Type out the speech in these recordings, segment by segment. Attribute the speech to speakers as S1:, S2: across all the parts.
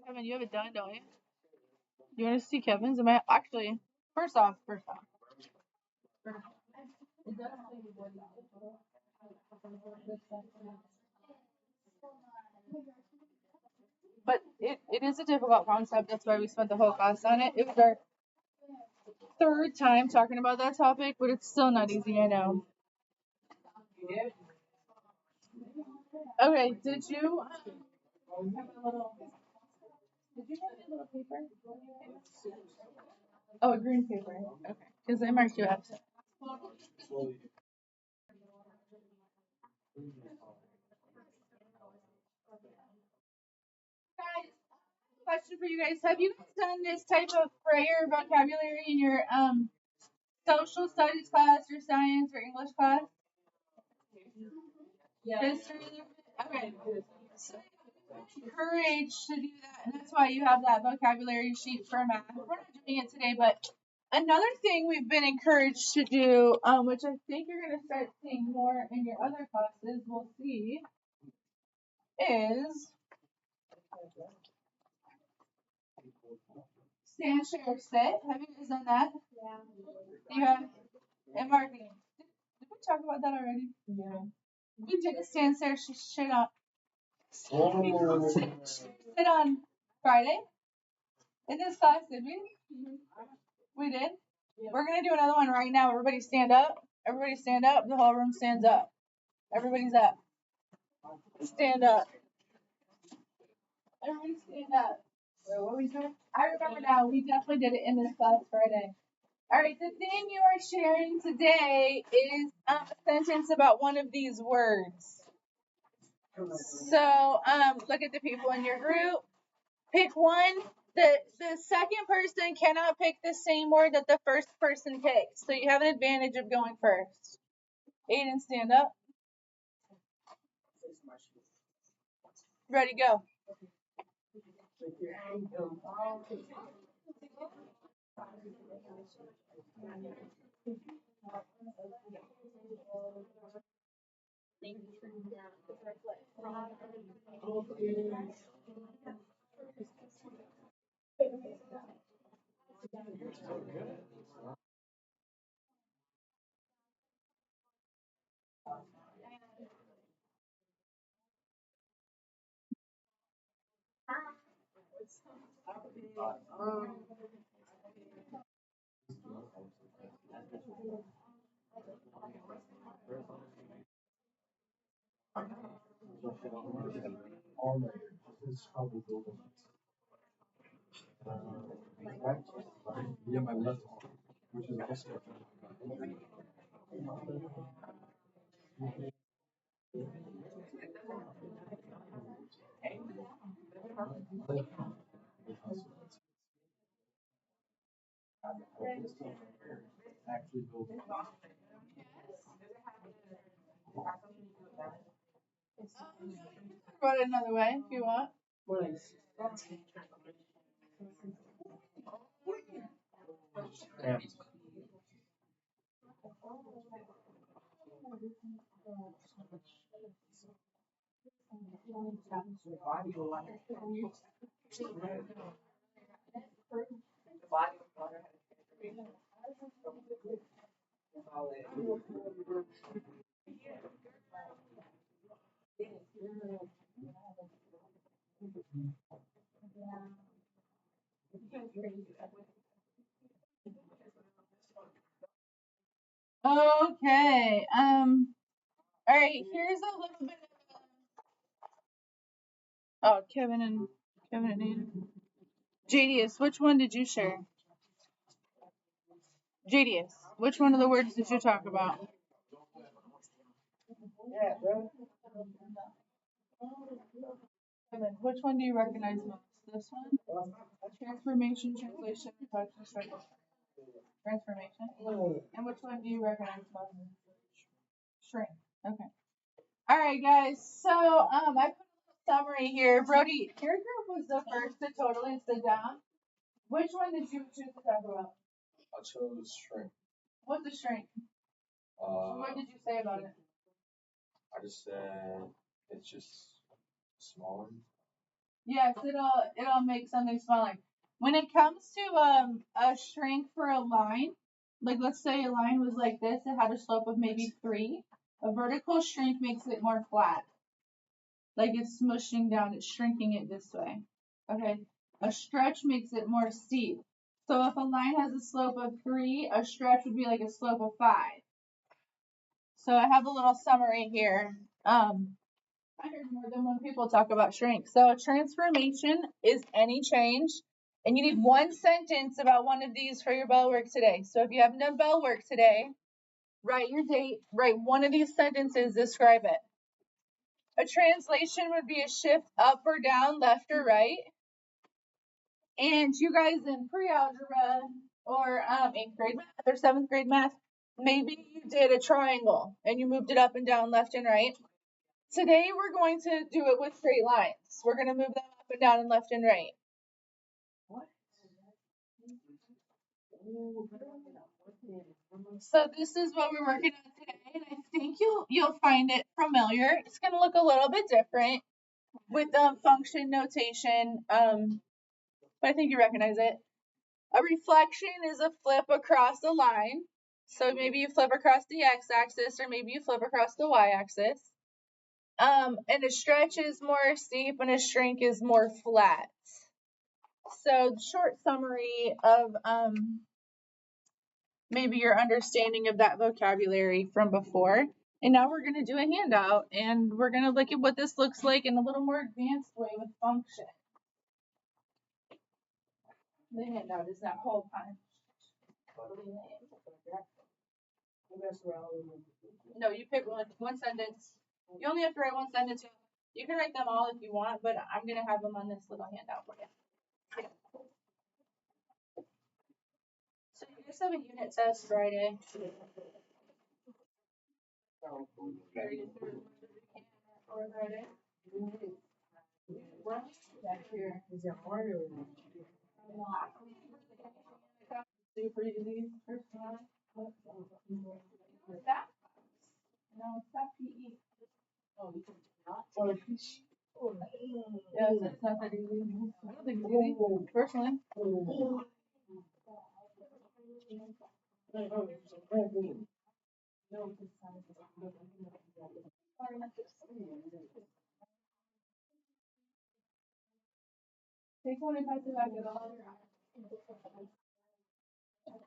S1: Kevin, you have it done, don't you? You want to see Kevin's? Am I actually? First off. But it is a difficult concept. That's why we spent the whole class on it. It was our third time talking about that topic, but it's still not easy, I know. Okay, did you have a little paper? Oh, a green paper. Okay, because I marked you absent. Guys, question for you guys. Have you guys done this type of prayer vocabulary in your social studies class or science or English class? Yeah. History? Okay. So encouraged to do that, and that's why you have that vocabulary sheet for math. We're not doing it today, but another thing we've been encouraged to do, which I think you're going to start seeing more in your other classes, we'll see, is stand, share, sit. Have you guys done that? Yeah. You have? And marketing. Did we talk about that already? Yeah. We did a stand, share, sit on. Sit on Friday in this class, did we? We did? Yeah. We're going to do another one right now. Everybody stand up. Everybody stand up. The whole room stands up. Everybody's up. Stand up. Everybody stand up. Wait, what were we doing? I remember now. We definitely did it in this class Friday. All right. The thing you are sharing today is a sentence about one of these words. So look at the people in your group. Pick one. The second person cannot pick the same word that the first person picked. So you have an advantage of going first. Aiden, stand up. Ready, go.
S2: Yeah, my left arm, which is also actually built.
S1: Run it another way if you want.
S2: Yeah.
S1: Okay. All right. Here's a little bit of. Oh, Kevin and Ian. JDS, which one did you share? JDS, which one of the words did you talk about? Kevin, which one do you recognize most? This one? Transformation, translation, touch, transformation. And which one do you recognize most? Shrink. Okay. All right, guys. So I put a summary here. Brody, your group was the first to totally sit down. Which one did you choose to talk about?
S2: I chose shrink.
S1: What's a shrink? What did you say about it?
S2: I just said it's just smaller.
S1: Yes, it'll make something smaller. When it comes to a shrink for a line, like let's say a line was like this, it had a slope of maybe 3. A vertical shrink makes it more flat. Like it's smushing down, it's shrinking it this way. Okay. A stretch makes it more steep. So if a line has a slope of 3, a stretch would be like a slope of 5. So I have a little summary here. I heard more than one people talk about shrink. So a transformation is any change, and you need one sentence about one of these for your bell work today. So if you haven't done bell work today, write your date, write one of these sentences, describe it. A translation would be a shift up or down, left or right. And you guys in pre-algebra or 8th grade math or 7th grade math, maybe you did a triangle and you moved it up and down, left and right. Today we're going to do it with straight lines. We're going to move them up and down and left and right. So this is what we're working on today, and I think you'll find it familiar. It's going to look a little bit different with function notation, but I think you recognize it. A reflection is a flip across a line. So maybe you flip across the x-axis, or maybe you flip across the y-axis. And a stretch is more steep, and a shrink is more flat. So short summary of maybe your understanding of that vocabulary from before. And now we're going to do a handout, and we're going to look at what this looks like in a little more advanced way with function. The handout is that whole punch. Totally lame. No, you pick one sentence. You only have to write one sentence. You can write them all if you want, but I'm going to have them on this little handout for you. So you guys have a unit test Friday. Or Friday. Back here. Is there more? Super easy. First one. What's that? No, it's not PE. Oh, you not? Yes, it's not that easy. I don't think it's easy, personally. Take one and pass it back to the other.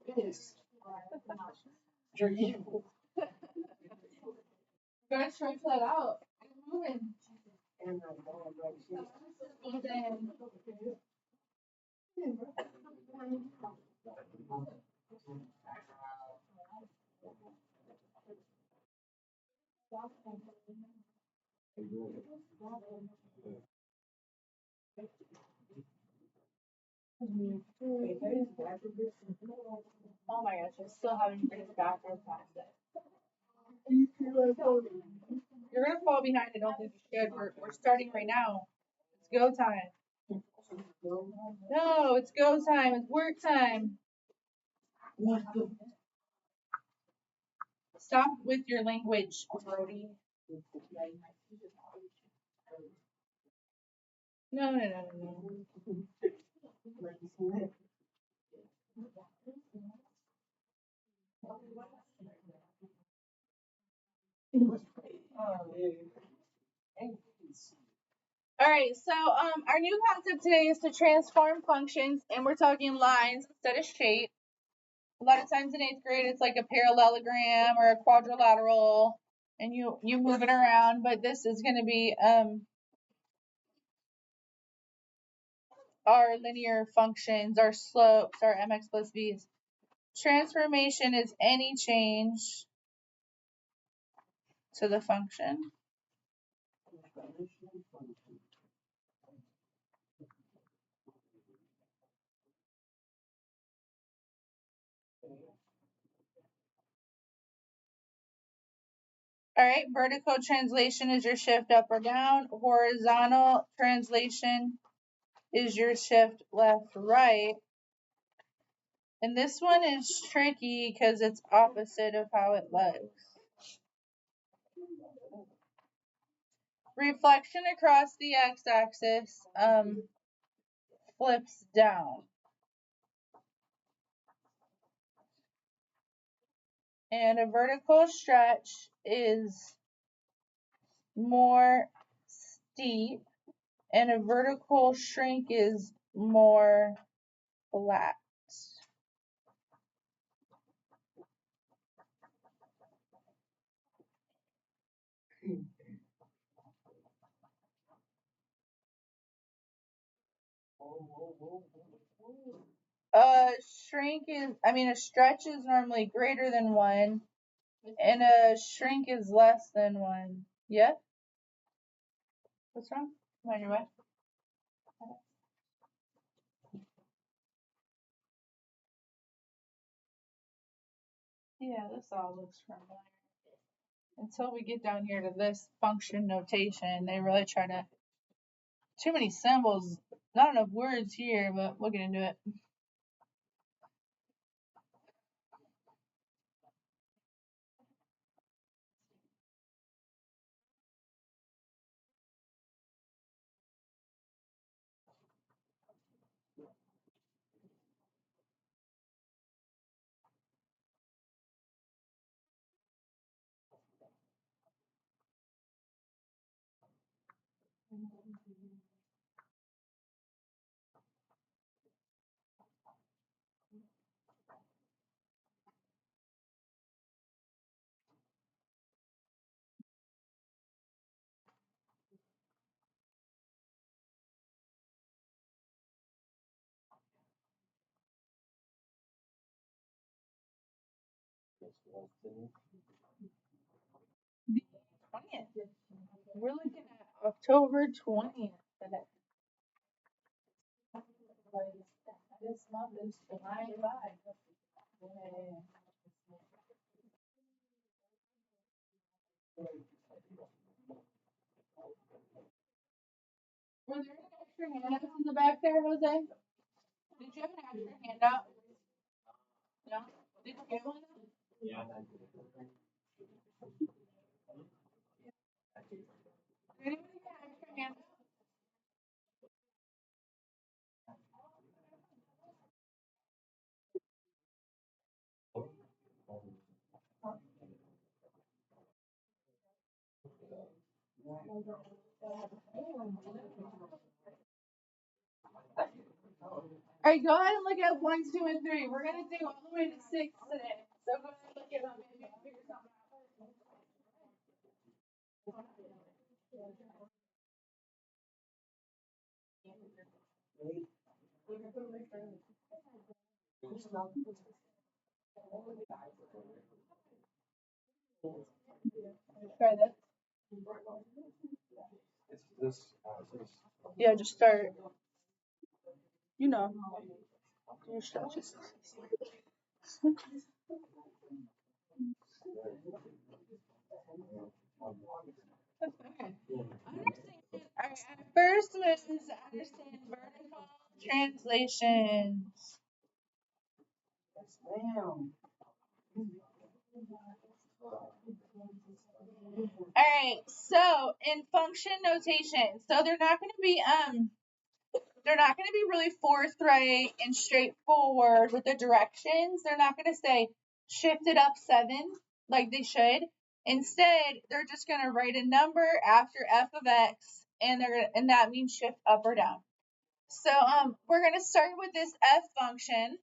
S1: It is. You're evil. You gotta stretch that out. It's moving. Oh my gosh, I'm still having to bring it back real fast. You're gonna fall behind. I don't think you should. We're starting right now. It's go time. No, it's go time. It's work time. Stop with your language, Brody. No. All right, so our new concept today is to transform functions, and we're talking lines instead of shape. A lot of times in 8th grade, it's like a parallelogram or a quadrilateral, and you move it around. But this is going to be our linear functions, our slopes, our mx plus v's. Transformation is any change to the function. All right, vertical translation is your shift up or down. Horizontal translation is your shift left, right. And this one is tricky because it's opposite of how it looks. reflection across the x-axis flips down. And a vertical stretch is more steep, and a vertical shrink is more flat. A stretch is normally greater than 1, and a shrink is less than 1. Yeah? What's wrong? Am I on your way? Yeah, this all looks familiar. Until we get down here to this function notation, they really try to... Too many symbols, not enough words here, but we'll get into it. The 20th. We're looking at October 20th today. This month is flying by. Were there any extra handouts in the back there, Jose? Did you have an extra handout? No? Did you get one?
S2: Yeah.
S1: Did anybody get an extra handout? All right, go ahead and look at 1, 2, and 3. We're gonna do all the way to 6 today. So go ahead and look at them. Maybe I'll figure something out. Try this.
S2: It's this.
S1: Yeah, just start. You know. Do your stretches. First one is understand vertical translations. Alright, so in function notation, so they're not gonna be really forthright and straightforward with the directions. They're not gonna say shift it up 7 like they should. Instead, they're just gonna write a number after f of x, and that means shift up or down. So we're gonna start with this f function,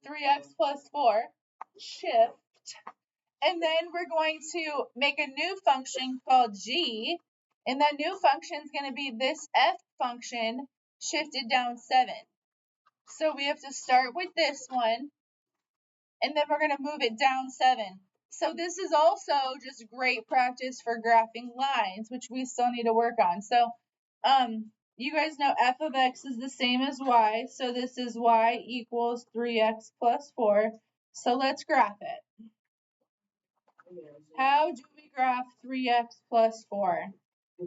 S1: 3x plus 4, shift, and then we're going to make a new function called g, and that new function is going to be this f function shifted down 7. So we have to start with this one, and then we're going to move it down 7. So this is also just great practice for graphing lines, which we still need to work on. So you guys know f of x is the same as y, so this is y equals 3x plus 4. So let's graph it. How do we graph 3x plus 4?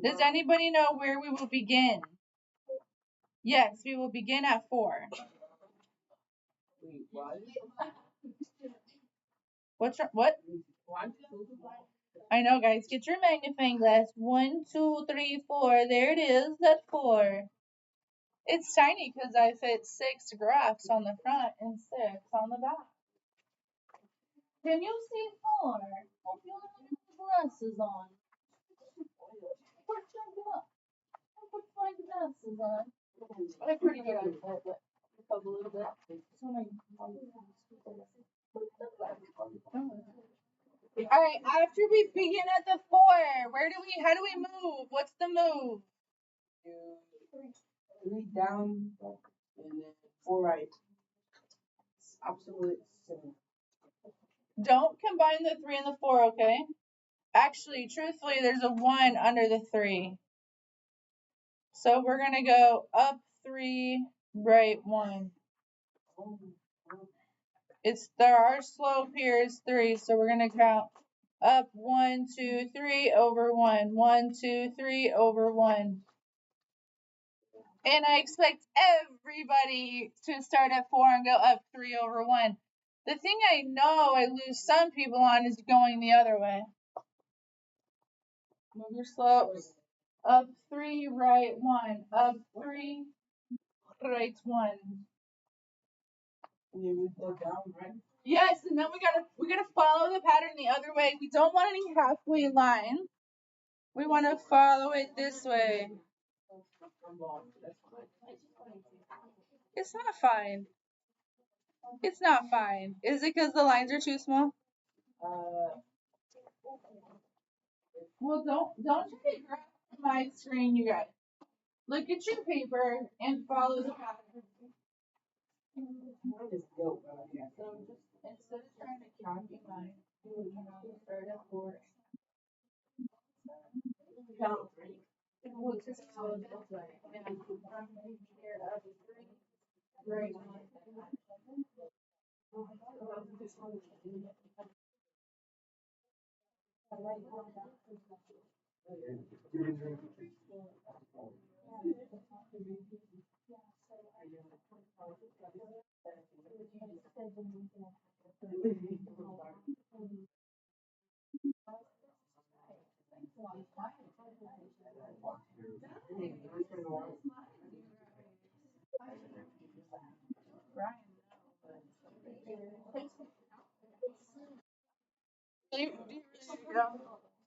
S1: Does anybody know where we will begin? Yes, we will begin at 4. What? I know, guys. Get your magnifying glass. 1, 2, 3, 4. There it is. That's 4. It's tiny because I fit 6 graphs on the front and 6 on the back. Can you see 4? Hope you have your glasses on. Put my glasses on. I'm pretty good at it, but a little bit. All right, after we begin at the 4, how do we move? What's the move?
S3: 3 down and then 4 right. It's absolutely simple.
S1: Don't combine the 3 and the 4, okay? Actually, truthfully, there's a 1 under the 3. So we're going to go up 3, right 1. Our slope here is 3, so we're going to count up 1, 2, 3 over 1. 1, 2, 3 over 1. And I expect everybody to start at 4 and go up 3 over 1. The thing I know I lose some people on is going the other way. Move your slopes. Up 3, right 1. Up 3, right 1.
S3: And then we go down, right?
S1: Yes, and then we gotta follow the pattern the other way. We don't want any halfway line. We want to follow it this way. It's not fine. It's not fine. Is it because the lines are too small? Well, don't try to grab my screen, you guys. Look at your paper and follow the pattern. So just instead of trying to copy mine, you start at 4. Count 3. Well, just follow this way. And I'm here up 3. Right.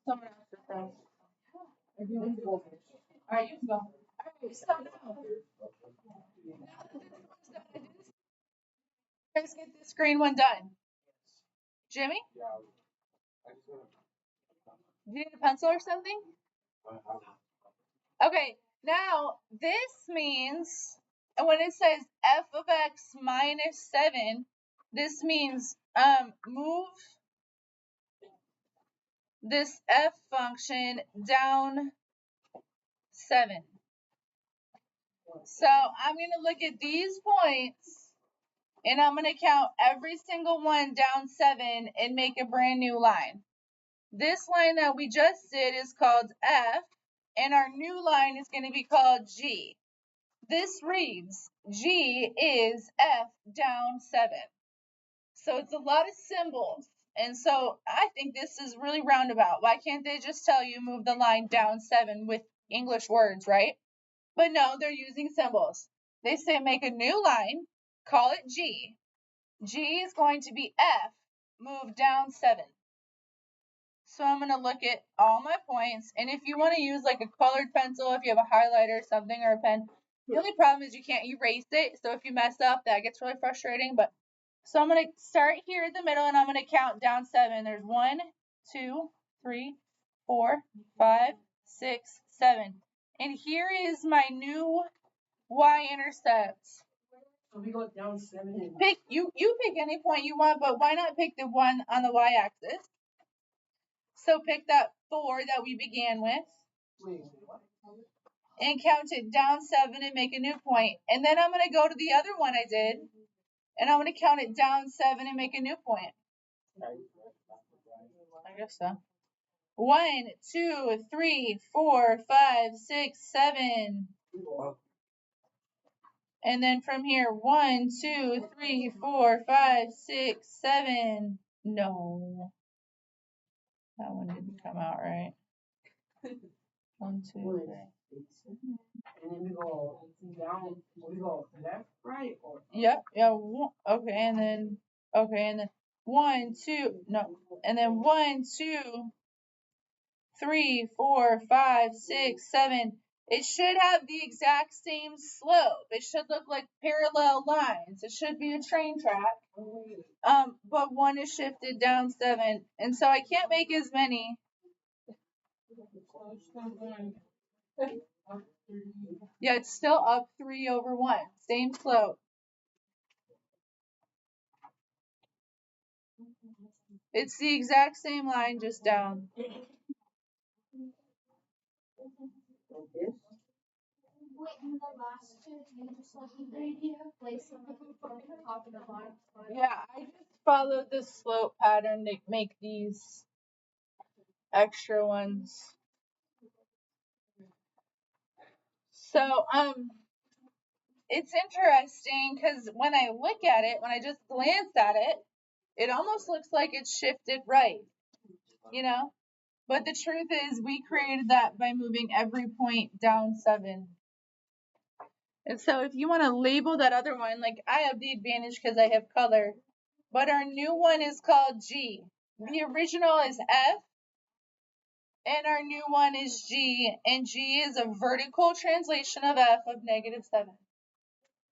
S1: Someone else to say. Alright, you can go. Alright, so now, let's get this green one done. Jimmy? Do you need a pencil or something? Okay, now this means when it says f of x minus 7, this means move this f function down 7. So I'm going to look at these points and I'm going to count every single one down 7 and make a brand new line. This line that we just did is called F, and our new line is going to be called G. This reads, G is F down 7. So it's a lot of symbols. And so I think this is really roundabout. Why can't they just tell you move the line down 7 with English words, right? But no, they're using symbols. They say make a new line, call it G. G is going to be F, move down 7. So I'm going to look at all my points. And if you want to use like a colored pencil, if you have a highlighter or something or a pen, the only problem is you can't erase it. So if you mess up, that gets really frustrating. But so I'm going to start here in the middle and I'm going to count down 7. There's 1, 2, 3, 4, 5, 6, 7. And here is my new y-intercepts.
S3: So we go down 7.
S1: Pick you pick any point you want, but why not pick the one on the y-axis? So pick that 4 that we began with.
S3: Wait, what?
S1: And count it down 7 and make a new point. And then I'm going to go to the other one I did. And I'm going to count it down 7 and make a new point. I guess so. 1, 2, 3, 4, 5, 6, 7. And then from here, 1, 2, 3, 4, 5, 6, 7. No. That one didn't come out right. 1, 2, 3.
S3: And then we go down, we go left, right, or?
S1: Yep, yeah, okay, and then 1, 2, no, and then 1, 2, 3, 4, 5, 6, 7. It should have the exact same slope. It should look like parallel lines. It should be a train track. But one is shifted down 7, and so I can't make as many. Yeah, it's still up 3/1. Same slope. It's the exact same line, just down. Yeah, I just followed the slope pattern to make these extra ones. So, it's interesting because when I look at it, when I just glance at it, it almost looks like it's shifted right, you know? But the truth is we created that by moving every point down 7. And so if you want to label that other one, like I have the advantage because I have color, but our new one is called G. The original is F, and our new one is G, and G is a vertical translation of F of -7.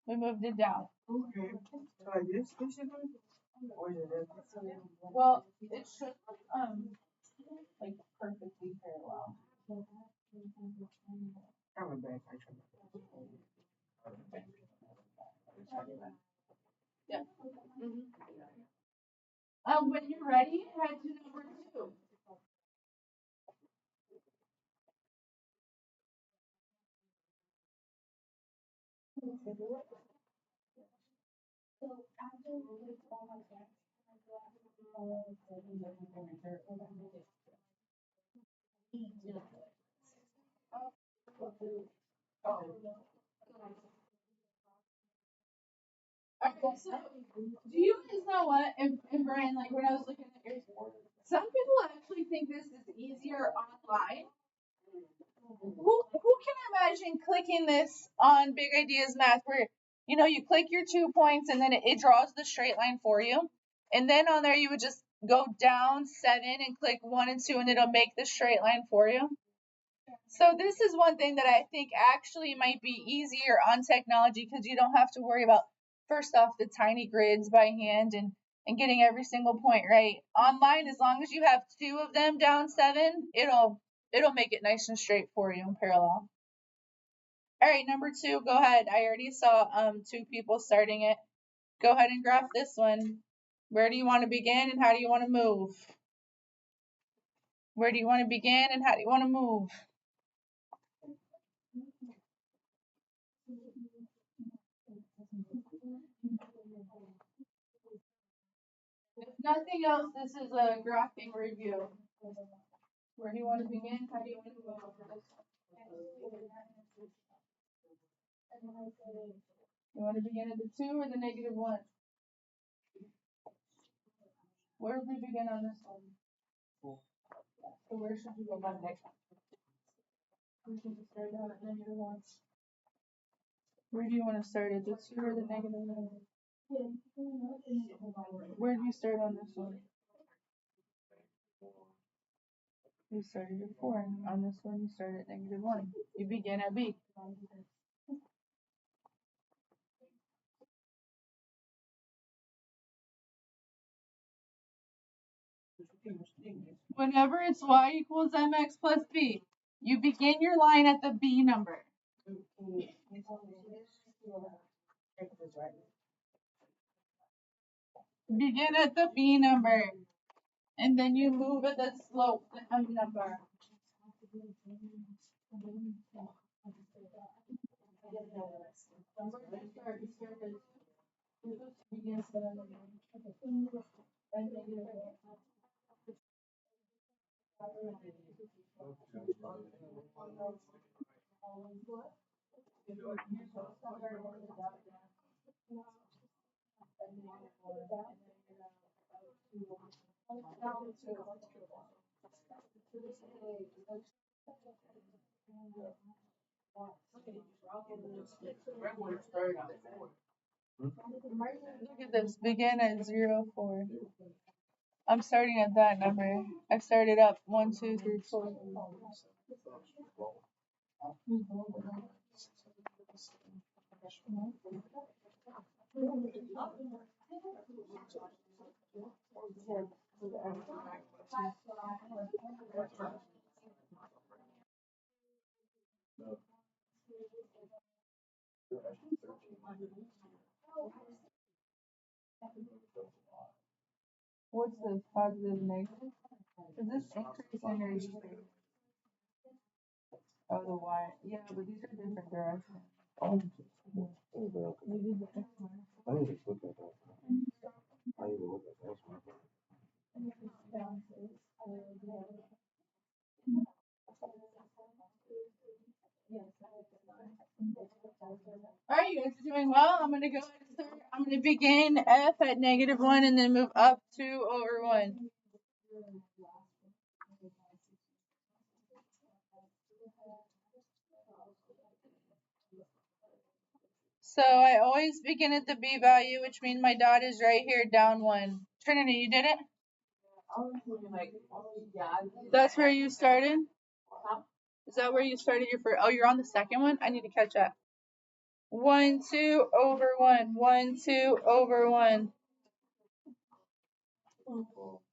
S1: We moved it down.
S3: Okay. So like this, basically? Or is it this?
S1: Well, it should like perfectly parallel.
S3: Have a bad picture.
S1: Yeah. When you're ready, head to number 2. Okay, so do you guys know what? And Brian, like when I was looking at yours, some people actually think this is easier online. Who can imagine clicking this on Big Ideas Math where you click your 2 points and then it draws the straight line for you, and then on there you would just go down 7 and click 1 and 2 and it'll make the straight line for you. So this is one thing that I think actually might be easier on technology because you don't have to worry about, first off, the tiny grids by hand and getting every single point right. Online, as long as you have 2 of them down 7, it'll make it nice and straight for you in parallel. All right, number 2, go ahead. I already saw 2 people starting it. Go ahead and graph this one. Where do you want to begin and how do you want to move? Where do you want to begin and how do you want to move? If nothing else, this is a graphing review. Where do you want to begin? How do you want to move? You want to begin at the 2 or the -1? Where would we begin on this one? So where should you go next? We should start out at -1. Where do you want to start, at the 2 or the -1? Where do you start on this one? You started at 4. On this one, you start at -1. You begin at B. Whenever it's y equals mx plus b, you begin your line at the b number. Begin at the b number, and then you move at the slope, the m number.
S3: Regular started at 4.
S1: Look at this. Begin at 0, 4. I'm starting at that number. I started up 1, 2, 3, 4. What's this? Positive, negative? Is this increasing or decreasing? Oh, the Y. Yeah, but these are different directions. You did the X one.
S2: I need to look at that. I need to look at that one.
S1: Alright, you guys are doing well. I'm gonna go ahead and start. I'm gonna begin F at -1 and then move up 2 over 1. So I always begin at the B value, which means my dot is right here, down 1. Trinity, you did it? That's where you started? Is that where you started your first? Oh, you're on the second one? I need to catch up. 1, 2 over 1. 1, 2 over 1.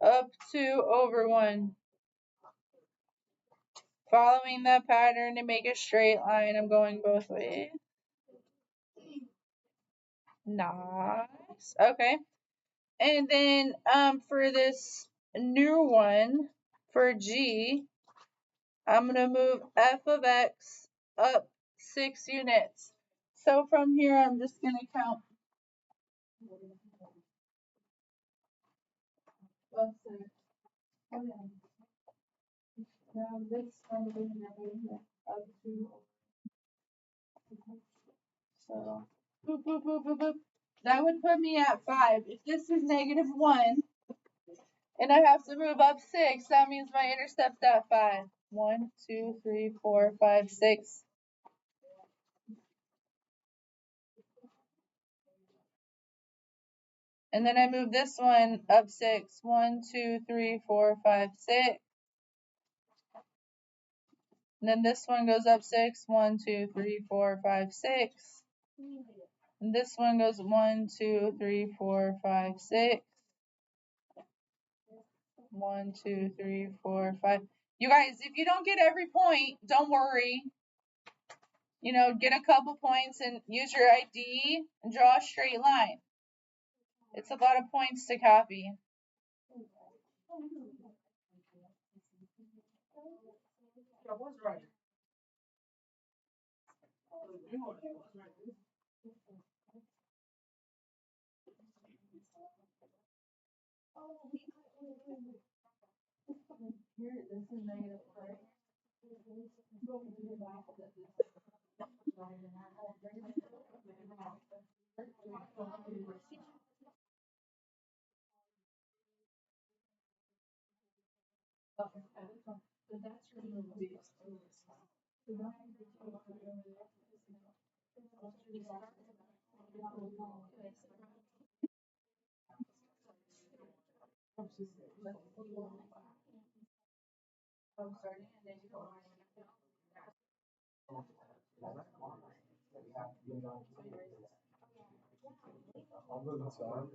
S1: Up 2 over 1. Following that pattern to make a straight line, I'm going both ways. Nice. Okay. And then for this new one, for G, I'm going to move f of x up 6 units. So from here, I'm just going to count. Now this number up to. So, boop, boop, boop, boop, boop. That would put me at 5. If this is -1, and I have to move up 6, that means my intercept's at 5. 1, 2, 3, 4, 5, 6. And then I move this one up 6. 1, 2, 3, 4, 5, 6. And then this one goes up 6. 1, 2, 3, 4, 5, 6. And this one goes 1, 2, 3, 4, 5, 6. 1, 2, 3, 4, 5. You guys, if you don't get every point, don't worry. You know, get a couple points and use your ID and draw a straight line. It's a lot of points to copy.
S3: I was right.
S1: Here, this is -4.
S2: I'll go inside.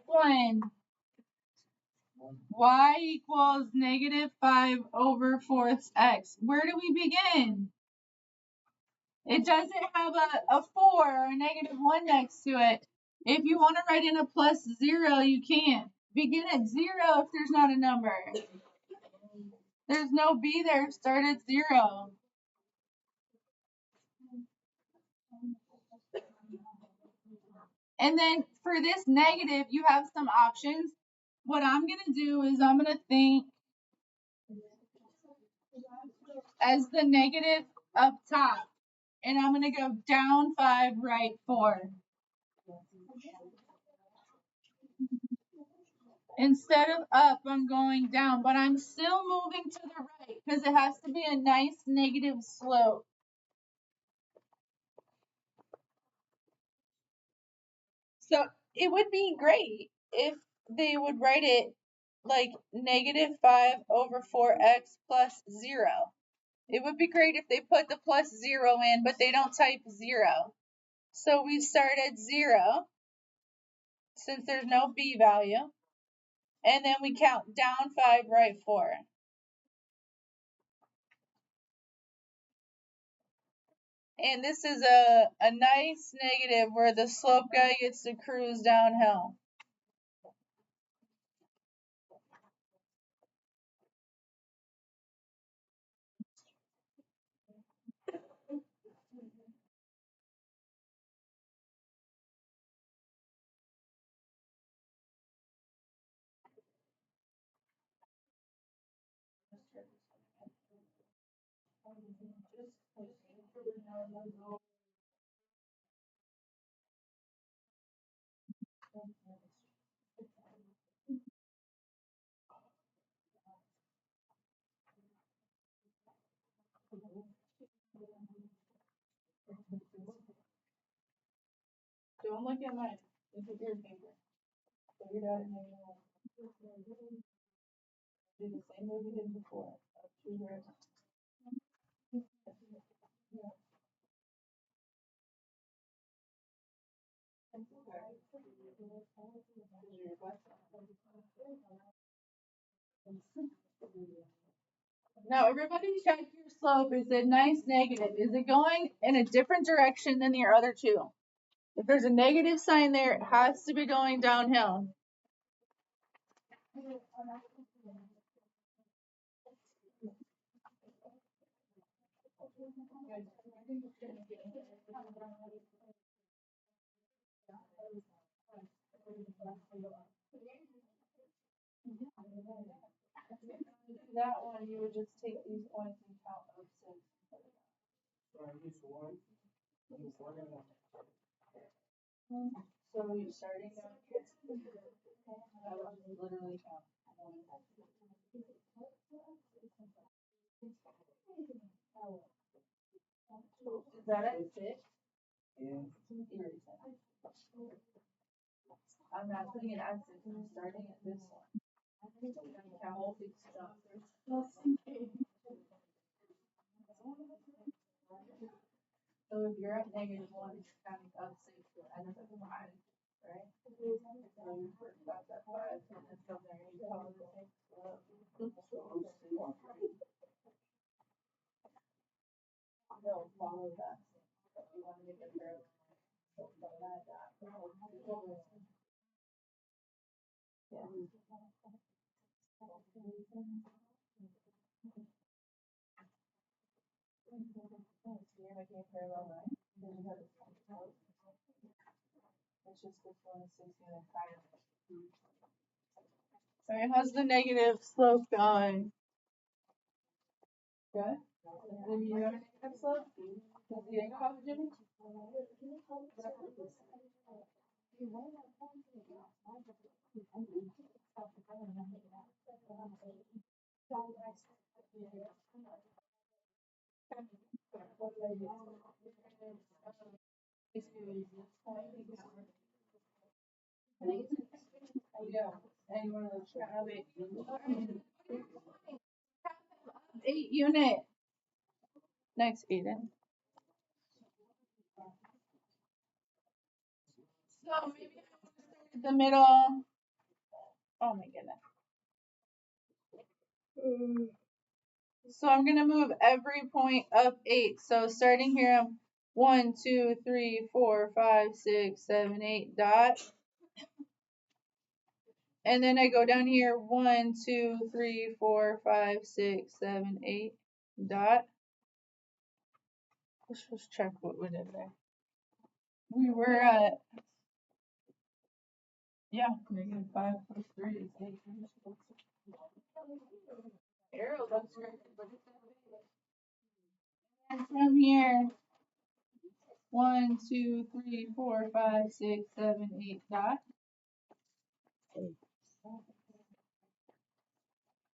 S1: One. Y equals negative 5 over 4th x. Where do we begin? It doesn't have a 4 or a negative 1 next to it. If you want to write in a plus 0, you can't. Begin at 0 if there's not a number. There's no b there, start at 0. And then for this negative, you have some options. What I'm going to do is I'm going to think as the negative up top. And I'm going to go down 5, right 4. Instead of up, I'm going down, but I'm still moving to the right because it has to be a nice negative slope. So it would be great if they would write it like negative 5 over 4x plus 0. It would be great if they put the plus 0 in, but they don't type 0. So we start at 0, since there's no b value, and then we count down 5, right 4. And this is a nice negative where the slope guy gets to cruise downhill. Don't look at mine. Look at your paper. Figure it out and maybe do the same way we did before. Now everybody check your slope. Is it nice negative? Is it going in a different direction than your other two? If there's a negative sign there, it has to be going downhill. That one, you would just take these points and count up 6. So you're starting down here. I would just literally count. Is that at 6?
S2: Yeah.
S1: I'm not putting it at 6. I'm starting at this one. Count 6 So if you're at negative 1, you're counting up 6, you'll end up at 5, right? So you first stop at 5, and then from there you count 6 up. No, follow that. You want to make a parallel. You're making a parallel line. It's just this one is 6 units higher. Alright, how's the negative slope going? Good? Then you have a negative slope? Does the angle have a Jimmy? Yeah. And one of those have it. 8 unit. Next, Aiden. So maybe I want to start at the middle. Oh my goodness. So I'm gonna move every point up 8. So starting here, I'm 1, 2, 3, 4, 5, 6, 7, 8 dot. And then I go down here 1, 2, 3, 4, 5, 6, 7, 8 dot. Let's just check what we did there. We were at -5 plus 3 is 8. Arrow looks great, but it's and from here 1, 2, 3, 4, 5, 6, 7, 8 dot.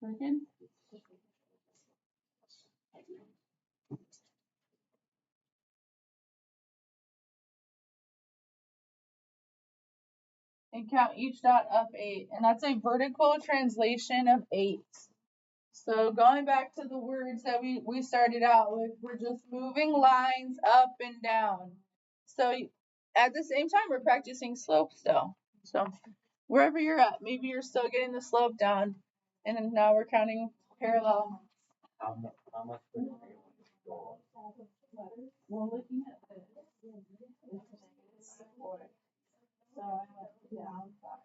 S1: Working? And count each dot up 8. And that's a vertical translation of 8. So going back to the words that we started out with, we're just moving lines up and down. So at the same time, we're practicing slope still. So wherever you're at, maybe you're still getting the slope down. And then now we're counting parallel.
S2: How much would it be when you go up?
S1: Well, looking at this, it's -4. So I went down 5.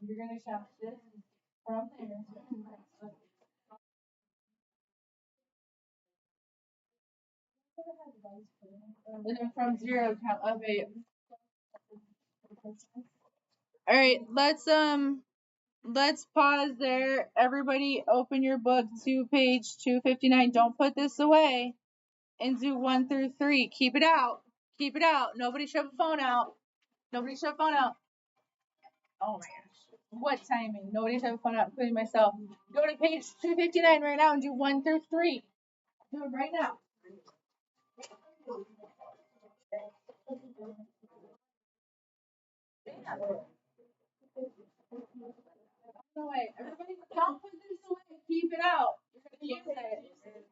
S1: You're gonna count this from there. And then from 0, count up 8. All right, let's pause there. Everybody open your book to page 259. Don't put this away. And do 1 through 3. Keep it out. Keep it out. Nobody shove a phone out. Nobody shove a phone out. Oh my gosh. What timing? Nobody shove a phone out, including myself. Go to page 259 right now and do 1 through 3. Do it right now. No way. Everybody, don't put this away. Keep it out. You're gonna use it.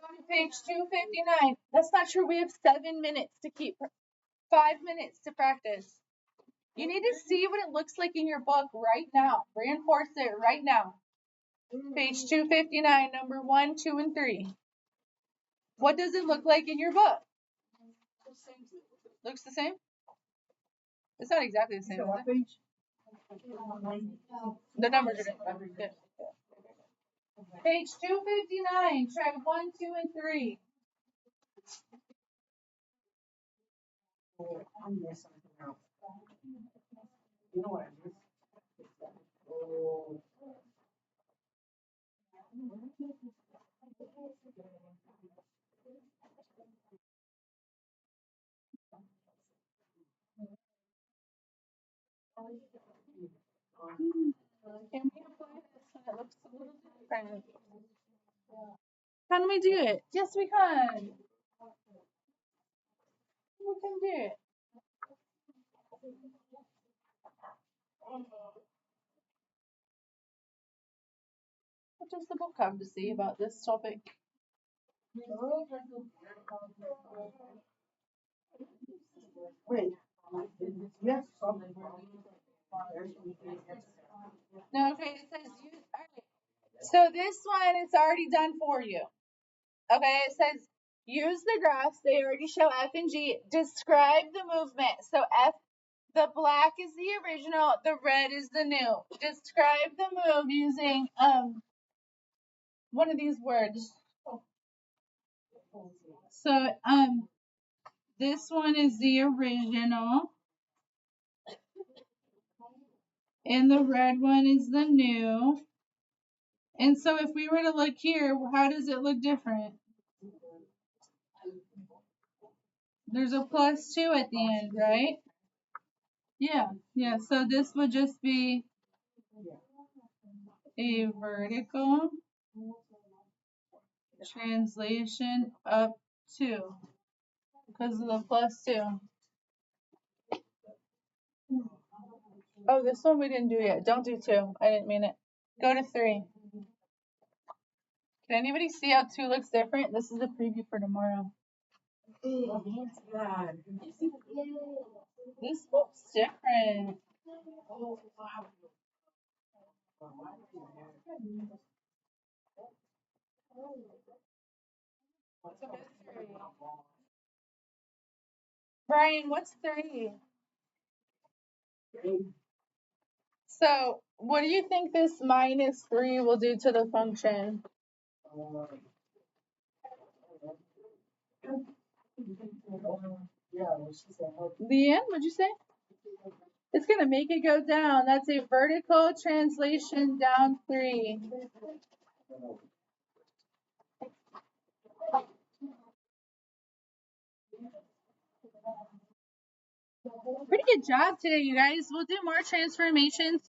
S1: Go to page 259. That's not true. We have 7 minutes to keep. 5 minutes to practice. You need to see what it looks like in your book right now. Reinforce it right now. Page 259, number 1, 2, and 3. What does it look like in your book? Looks the same? It's not exactly the same. The numbers are different. Good. Page 259, try 1, 2, and 3.
S3: I'm missing something else. You know what I missed? Oh.
S1: Can we apply this so it looks a little different? Can we do it? Yes, we can. We can do it. What does the book have to say about this topic?
S3: Wait. Yes.
S1: No, okay, it says use. Alright. So this one, it's already done for you. Okay, it says use the graphs. They already show F and G. Describe the movement. So F, the black is the original, the red is the new. Describe the move using one of these words. So this one is the original, and the red one is the new. And so if we were to look here, how does it look different? There's a +2 at the end, right? Yeah, yeah. So this would just be a vertical translation up 2 because of the +2. Oh, this one we didn't do yet. Don't do 2. I didn't mean it. Go to 3. Can anybody see how 2 looks different? This is a preview for tomorrow. This looks different.
S3: Oh, wow.
S1: Brian, what's 3? So, what do you think this -3 will do to the function? Leanne, what'd you say? It's going to make it go down. That's a vertical translation down 3. Pretty good job today, you guys. We'll do more transformations